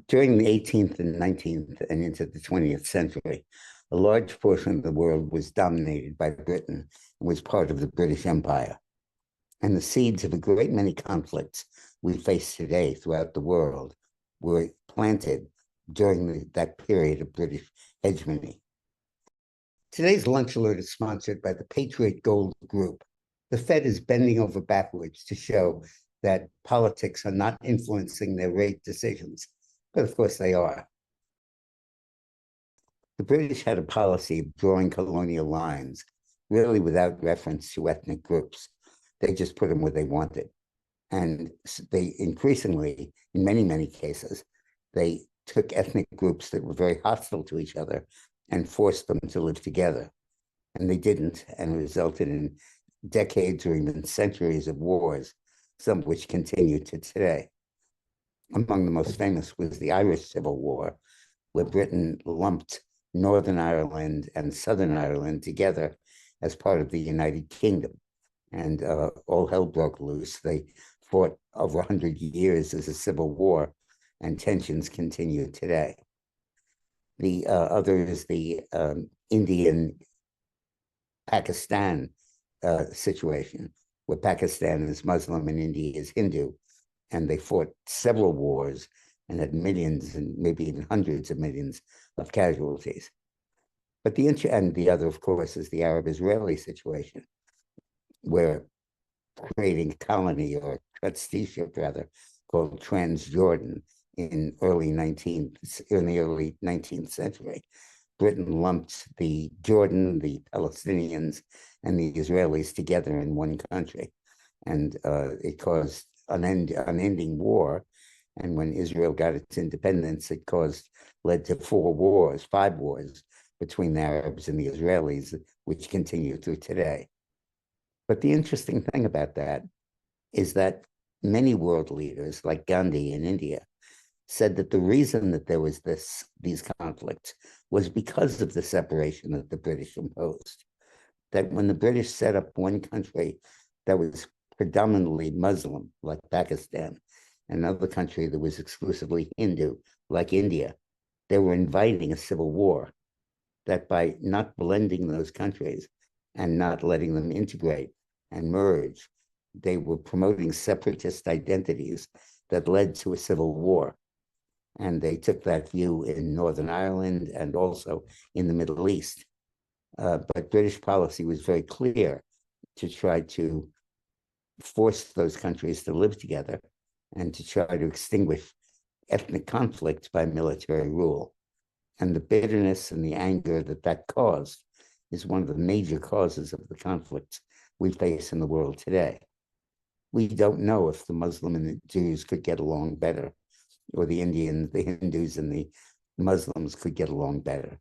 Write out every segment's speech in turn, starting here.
During the 18th and 19th and into the 20th century, a large portion of the world was dominated by Britain and was part of the British Empire. And the seeds of a great many conflicts we face today throughout the world were planted during that period of British hegemony. Today's Lunch Alert is sponsored by the Patriot Gold Group. The Fed is bending over backwards to show that politics are not influencing their rate decisions, but of course they are. The British had a policy of drawing colonial lines, really without reference to ethnic groups. They just put them where they wanted. And they increasingly, in many, many cases, they took ethnic groups that were very hostile to each other and forced them to live together. And they didn't, and it resulted in decades or even centuries of wars, some of which continue to today. Among the most famous was the Irish Civil War, where Britain lumped Northern Ireland and Southern Ireland together as part of the United Kingdom. And all hell broke loose. They fought over 100 years as a civil war, and tensions continue today. The other is the Indian-Pakistan situation, where Pakistan is Muslim and India is Hindu, and they fought several wars and had millions and maybe even hundreds of millions of casualties. But the other, of course, is the Arab-Israeli situation, where creating a colony or trusteeship, rather, called Transjordan in the early 19th century. Britain lumped the Jordan, the Palestinians, and the Israelis together in one country. And it caused an unending war. And when Israel got its independence, it led to five wars between the Arabs and the Israelis, which continue through today. But the interesting thing about that is that many world leaders, like Gandhi in India, said that the reason that there was these conflicts was because of the separation that the British imposed. That when the British set up one country that was predominantly Muslim, like Pakistan, and another country that was exclusively Hindu, like India, they were inviting a civil war. That by not blending those countries and not letting them integrate and merge, they were promoting separatist identities that led to a civil war. And they took that view in Northern Ireland and also in the Middle East. But British policy was very clear to try to force those countries to live together and to try to extinguish ethnic conflict by military rule. And the bitterness and the anger that caused is one of the major causes of the conflicts we face in the world today. We don't know if the Muslim and the Jews could get along better, or the Hindus and the Muslims could get along better,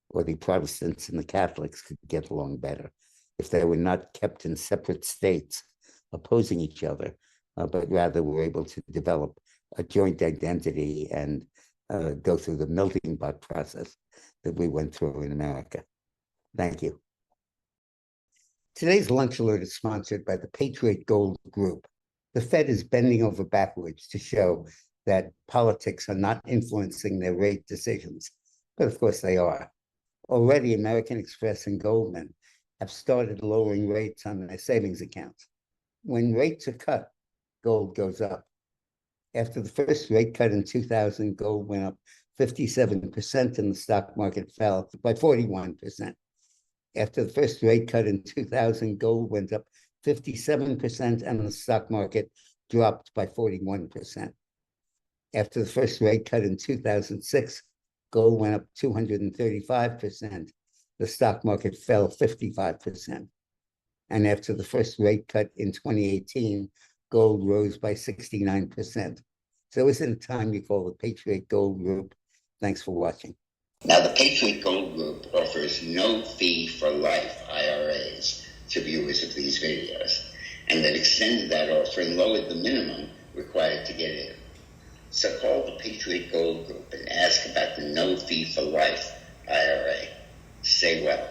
or the Protestants and the Catholics could get along better if they were not kept in separate states opposing each other, but rather were able to develop a joint identity and go through the melting pot process that we went through in America. Thank you. Today's Lunch Alert is sponsored by the Patriot Gold Group. The Fed is bending over backwards to show that politics are not influencing their rate decisions, but of course they are. Already, American Express and Goldman have started lowering rates on their savings accounts. When rates are cut, gold goes up. After the first rate cut in 2000, gold went up 57% and the stock market fell by 41%. After the first rate cut in 2000, gold went up 57% and the stock market dropped by 41%. After the first rate cut in 2006, gold went up 235%. The stock market fell 55%. And after the first rate cut in 2018, gold rose by 69%. So isn't it time you call the Patriot Gold Group? Thanks for watching. Now, the Patriot Gold Group offers no fee for life IRAs to viewers of these videos, and that extended that offer and lowered the minimum required to get in. So call the Patriot Gold Group and ask about the no fee for life IRA. Stay well.